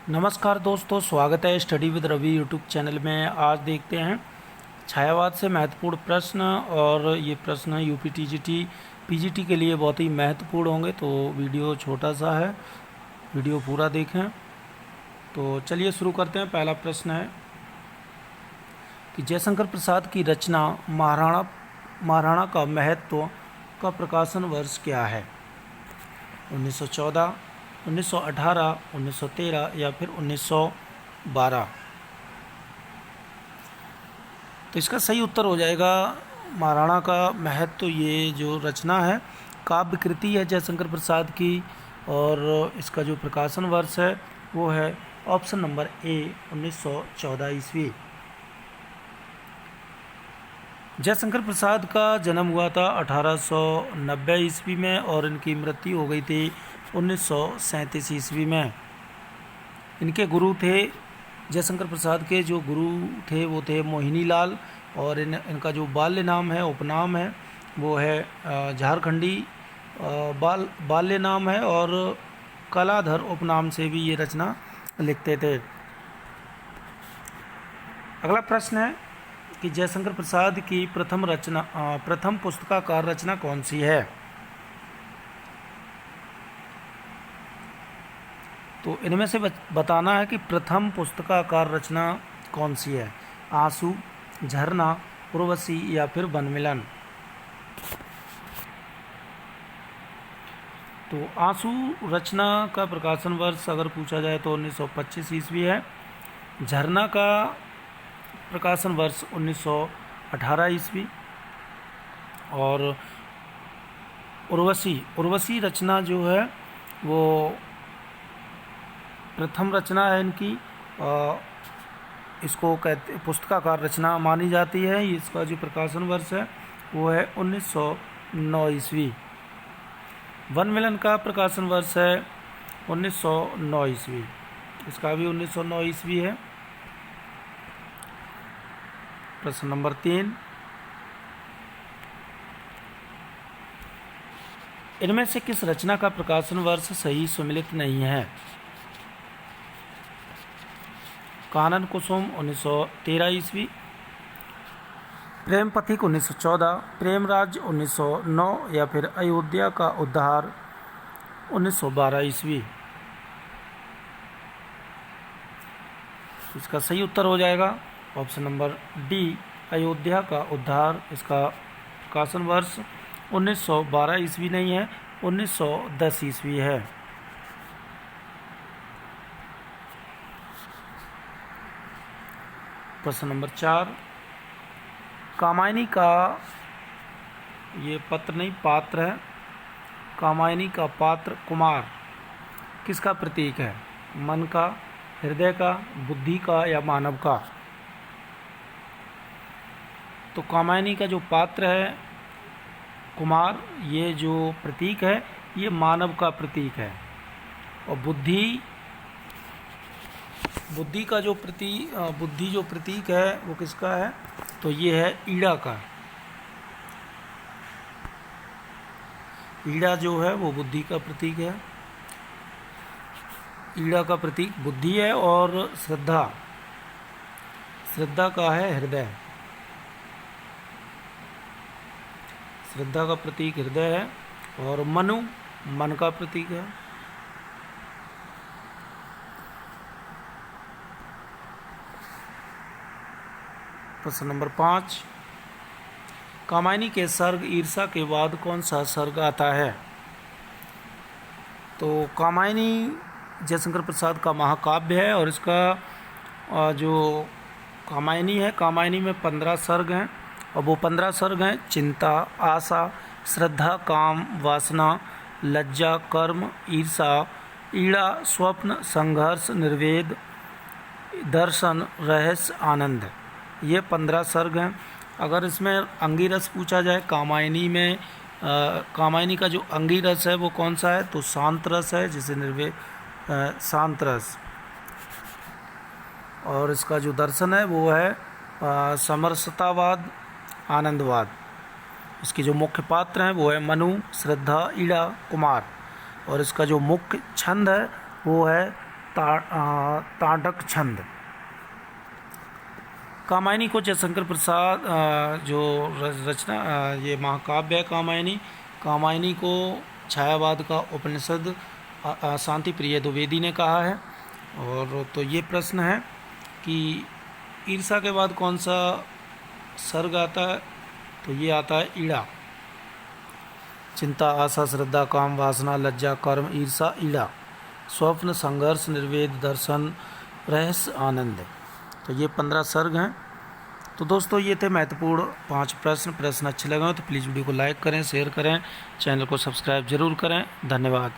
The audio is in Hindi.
नमस्कार दोस्तों, स्वागत है study with Ravi YouTube channel में। आज देखते हैं छायावाद से महत्वपूर्ण प्रश्न, और ये प्रश्न यूपी टीजीटी पीजीटी के लिए बहुत ही महत्वपूर्ण होंगे। तो वीडियो छोटा सा है, वीडियो पूरा देखें। तो चलिए शुरू करते हैं। पहला प्रश्न है कि जयशंकर प्रसाद की रचना महाराणा का महत्व का प्रकाशन वर्ष क्या है? 1914, 1918, 1913 या फिर 1912। तो इसका सही उत्तर हो जाएगा महाराणा का महत्व। ये जो रचना है काव्य कृति है जयशंकर प्रसाद की, और इसका जो प्रकाशन वर्ष है वो है ऑप्शन नंबर ए 1914 ईस्वी। जयशंकर प्रसाद का जन्म हुआ था 1890 ईस्वी में, और इनकी मृत्यु हो गई थी 1937 ईस्वी में। इनके गुरु थे, जयशंकर प्रसाद के जो गुरु थे वो थे मोहिनी लाल, और इनका जो बाल्य नाम है, उपनाम है, वो है झारखंडी बाल्य नाम है, और कलाधर उपनाम से भी ये रचना लिखते थे। अगला प्रश्न है कि जयशंकर प्रसाद की प्रथम पुस्तकाकार रचना कौन सी है? तो इनमें से बताना है कि प्रथम पुस्तकाकार रचना कौन सी है। आंसू, झरना, उर्वशी या फिर वनमिलन। तो आंसू रचना का प्रकाशन वर्ष अगर पूछा जाए तो 1925 ईस्वी है। झरना का प्रकाशन वर्ष 1918 ईस्वी। और उर्वशी रचना जो है वो प्रथम रचना है इनकी। इसको कहते पुस्तकाकार रचना मानी जाती है। इसका जो प्रकाशन वर्ष है वो है 1909 ईस्वी। वनमिलन का प्रकाशन वर्ष है 1909 ईस्वी। इसका भी 1909 ईस्वी है। प्रश्न नंबर 3, इनमें से किस रचना का प्रकाशन वर्ष सही सुमेलित नहीं है? कानन कुसुम 1913 ईस्वी, प्रेम पथिक 1914, प्रेमराज 1909 या फिर अयोध्या का उद्धार 1912 ईस्वी। इसका सही उत्तर हो जाएगा ऑप्शन नंबर डी, अयोध्या का उद्धार। इसका प्रकाशन वर्ष 1912 ईस्वी नहीं है, 1910 ईस्वी है। प्रश्न नंबर 4, कामायनी का ये पत्र नहीं पात्र है। कामायनी का पात्र कुमार किसका प्रतीक है? मन का, हृदय का, बुद्धि का या मानव का? तो कामायनी का जो पात्र है कुमार, ये जो प्रतीक है ये मानव का प्रतीक है। और बुद्धि का जो प्रतीक है वो किसका है? तो ये है ईड़ा का। ईड़ा जो है वो बुद्धि का प्रतीक है। ईड़ा का प्रतीक बुद्धि है, और श्रद्धा का है हृदय। श्रद्धा का प्रतीक हृदय है, और मनु मन का प्रतीक है। प्रश्न नंबर 5, कामायनी के सर्ग ईर्षा के बाद कौन सा सर्ग आता है? तो कामायनी जयशंकर प्रसाद का महाकाव्य है, और इसका जो कामायनी है, कामायनी में 15 सर्ग हैं, और वो 15 सर्ग हैं चिंता, आशा, श्रद्धा, काम, वासना, लज्जा, कर्म, ईर्षा, ईड़ा, स्वप्न, संघर्ष, निर्वेद, दर्शन, रहस्य, आनंद। ये 15 सर्ग हैं। अगर इसमें अंगिरस पूछा जाए कामायनी में, कामायनी का जो अंगिरस है वो कौन सा है? तो शांत रस है, जिसे शांत रस। और इसका जो दर्शन है वो है समरसतावाद, आनंदवाद। इसके जो मुख्य पात्र हैं वो है मनु, श्रद्धा, ईड़ा, कुमार। और इसका जो मुख्य छंद है वो है ताड़क छंद। कामायनी को जयशंकर प्रसाद जो रचना ये महाकाव्य है कामायनी, कामायनी को छायावाद का उपनिषद शांति प्रिय द्विवेदी ने कहा है। और तो ये प्रश्न है कि ईर्षा के बाद कौन सा सर्ग आता है, तो ये आता है ईड़ा। चिंता, आशा, श्रद्धा, काम, वासना, लज्जा, कर्म, ईर्षा, ईड़ा। स्वप्न, संघर्ष, निर्वेद, दर्शन, रहस्य, आनंद। तो ये 15 सर्ग हैं। तो दोस्तों ये थे महत्वपूर्ण 5 प्रश्न अच्छे लगे हो तो प्लीज़ वीडियो को लाइक करें, शेयर करें, चैनल को सब्सक्राइब जरूर करें। धन्यवाद।